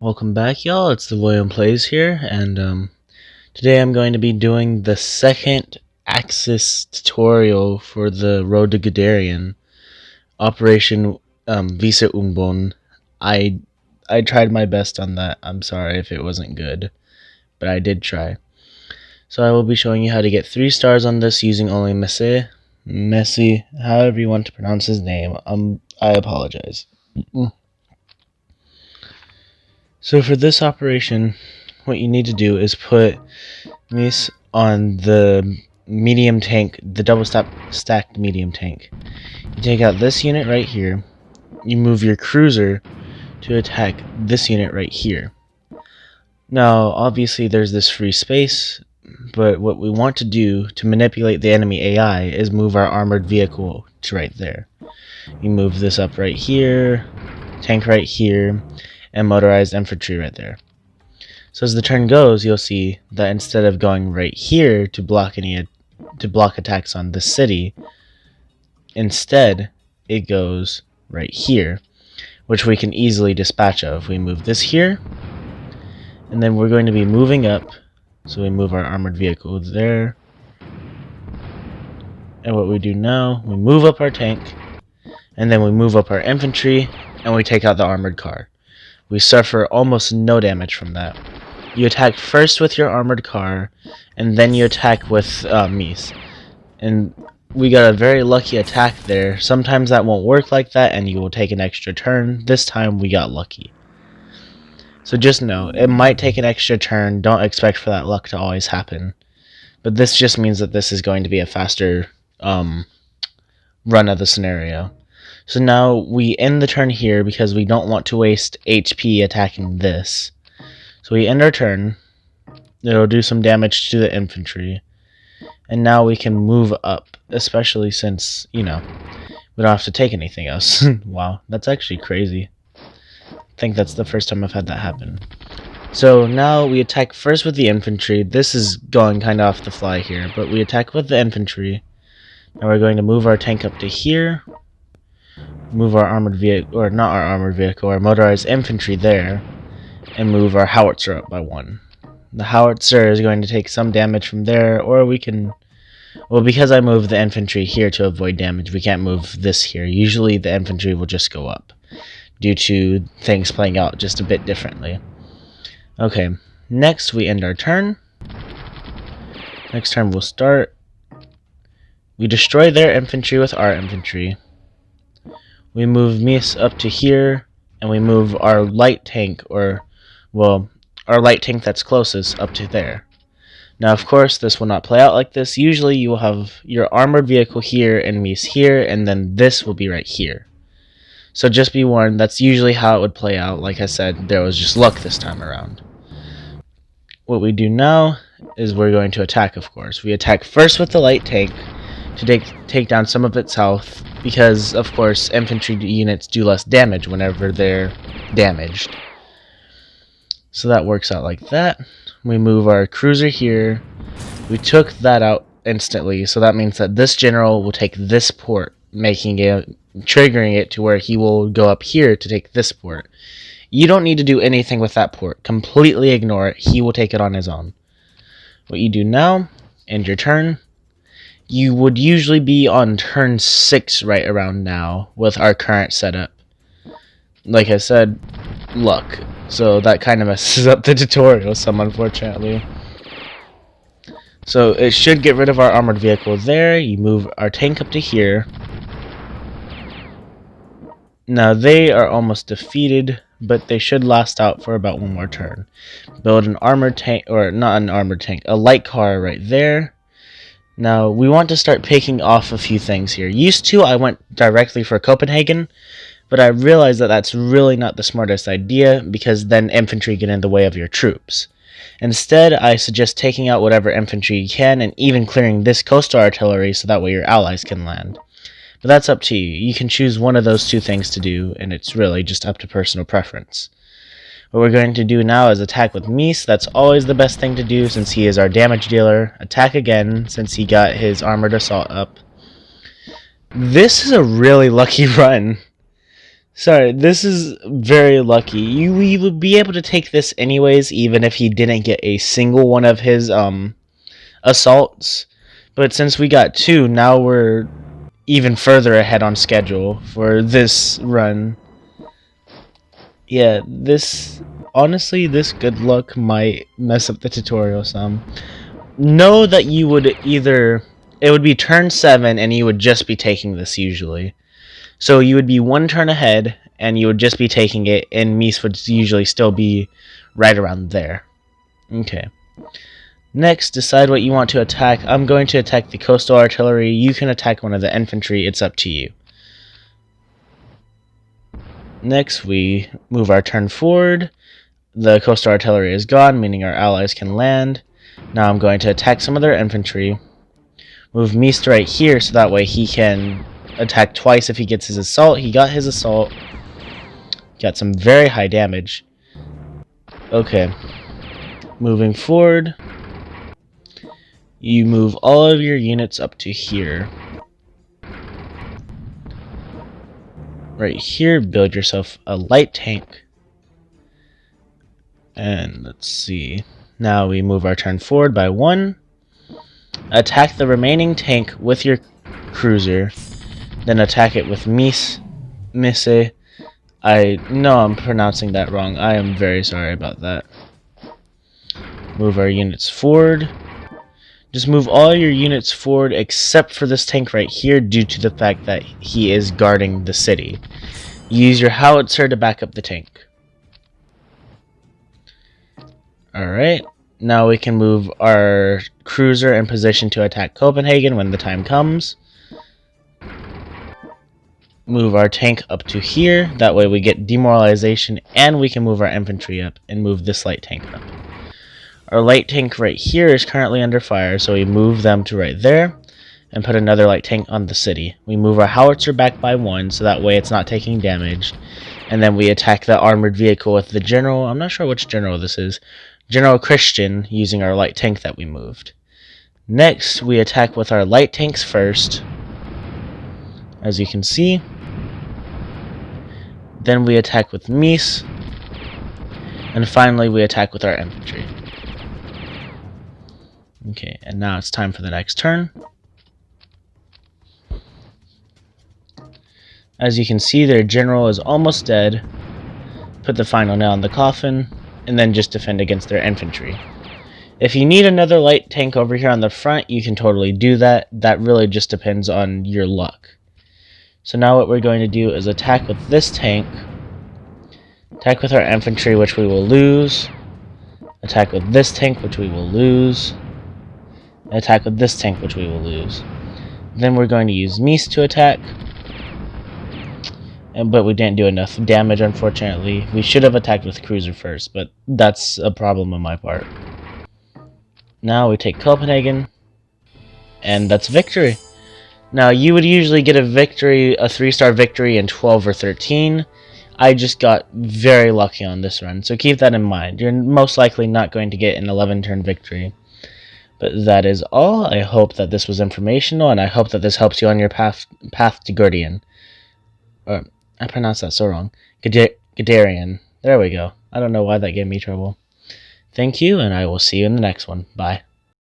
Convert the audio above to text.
Welcome back, y'all. It's the William Plays here, and today I'm going to be doing the second Axis tutorial for the Road to Guderian, Operation Weserübung. I tried my best on that. I'm sorry if it wasn't good, but I did try. So I will be showing you how to get 3 stars on this using only Messi, however you want to pronounce his name. I apologize. So for this operation, what you need to do is put Mies on the medium tank, the double stacked medium tank. You take out this unit right here. You move your cruiser to attack this unit right here. Now, obviously there's this free space, but what we want to do to manipulate the enemy AI is move our armored vehicle to right there. You move this up right here, tank right here, and motorized infantry right there. So as the turn goes, you'll see that instead of going right here to block attacks on the city, instead it goes right here, which we can easily dispatch of. We move this here, and then we're going to be moving up. So we move our armored vehicle there, and what we do now, we move up our tank, and then we move up our infantry, and we take out the armored car. We suffer almost no damage from that. You attack first with your armored car, and then you attack with Mies. And we got a very lucky attack there. Sometimes that won't work like that, and you will take an extra turn. This time we got lucky. So just know, it might take an extra turn. Don't expect for that luck to always happen. But this just means that this is going to be a faster run of the scenario. So now we end the turn here because we don't want to waste HP attacking this. So we end our turn. It'll do some damage to the infantry. And now we can move up, especially since, we don't have to take anything else. Wow, that's actually crazy. I think that's the first time I've had that happen. So now we attack first with the infantry. This is going kind of off the fly here, but we attack with the infantry. Now we're going to move our tank up to here. Move our armored vehicle, or not our armored vehicle, our motorized infantry there, and move our howitzer up by 1. The howitzer is going to take some damage from there, or we can, well, because I moved the infantry here to avoid damage, we can't move this here. Usually the infantry will just go up, due to things playing out just a bit differently. Okay, next we end our turn. Next turn we'll start. We destroy their infantry with our infantry. We move Mies up to here, and we move our light tank, our light tank that's closest up to there. Now, of course, this will not play out like this. Usually you will have your armored vehicle here and Mies here, and then this will be right here. So just be warned, that's usually how it would play out. Like I said, there was just luck this time around. What we do now is we're going to attack, of course. We attack first with the light tank to take down some of its health, because, of course, infantry units do less damage whenever they're damaged. So that works out like that. We move our cruiser here. We took that out instantly, so that means that this general will take this port, triggering it to where he will go up here to take this port. You don't need to do anything with that port. Completely ignore it. He will take it on his own. What you do now, end your turn. You would usually be on turn 6 right around now with our current setup. Like I said, luck. So that kind of messes up the tutorial some, unfortunately. So it should get rid of our armored vehicle there. You move our tank up to here. Now they are almost defeated, but they should last out for about 1 more turn. Build an armored tank, or not an armored tank, a light car right there. Now, we want to start picking off a few things here. Used to, I went directly for Copenhagen, but I realized that that's really not the smartest idea, because then infantry get in the way of your troops. Instead, I suggest taking out whatever infantry you can, and even clearing this coastal artillery so that way your allies can land. But that's up to you. You can choose one of those 2 things to do, and it's really just up to personal preference. What we're going to do now is attack with Mies. That's always the best thing to do since he is our damage dealer. Attack again since he got his armored assault up. This is a really lucky run. Sorry, this is very lucky. We would be able to take this anyways, even if he didn't get a single one of his assaults. But since we got 2, now we're even further ahead on schedule for this run. Yeah, honestly, this good luck might mess up the tutorial some. Know that you would it would be turn 7 and you would just be taking this usually. So you would be 1 turn ahead and you would just be taking it, and Mies would usually still be right around there. Okay. Next, decide what you want to attack. I'm going to attack the coastal artillery. You can attack one of the infantry. It's up to you. Next, we move our turn forward. The coastal artillery is gone, meaning our allies can land. Now I'm going to attack some of their infantry. Move Mies right here, so that way he can attack twice if he gets his assault. He got his assault. Got some very high damage. Okay. Moving forward. You move all of your units up to here. Right here, build yourself a light tank. And let's see. Now we move our turn forward by 1. Attack the remaining tank with your cruiser. Then attack it with Mise. I know I'm pronouncing that wrong. I am very sorry about that. Move our units forward. Just move all your units forward except for this tank right here due to the fact that he is guarding the city. Use your howitzer to back up the tank. Alright, now we can move our cruiser in position to attack Copenhagen when the time comes. Move our tank up to here, that way we get demoralization, and we can move our infantry up and move this light tank up. Our light tank right here is currently under fire, so we move them to right there and put another light tank on the city. We move our howitzer back by 1, so that way it's not taking damage. And then we attack the armored vehicle with the general. I'm not sure which general this is. General Christian, using our light tank that we moved. Next, we attack with our light tanks first, as you can see. Then we attack with Mies. And finally, we attack with our infantry. Okay, and now it's time for the next turn. As you can see, their general is almost dead. Put the final nail in the coffin, and then just defend against their infantry. If you need another light tank over here on the front, you can totally do that. That really just depends on your luck. So now what we're going to do is attack with this tank. Attack with our infantry, which we will lose. Attack with this tank, which we will lose. Attack with this tank, which we will lose. Then we're going to use Mies to attack. But we didn't do enough damage, unfortunately. We should have attacked with cruiser first, but that's a problem on my part. Now we take Copenhagen, and that's victory. Now, you would usually get a victory, a 3-star victory in 12 or 13. I just got very lucky on this run, so keep that in mind. You're most likely not going to get an 11-turn victory. But that is all. I hope that this was informational, and I hope that this helps you on your path to Guderian. I pronounced that so wrong. Guderian. There we go. I don't know why that gave me trouble. Thank you, and I will see you in the next one. Bye.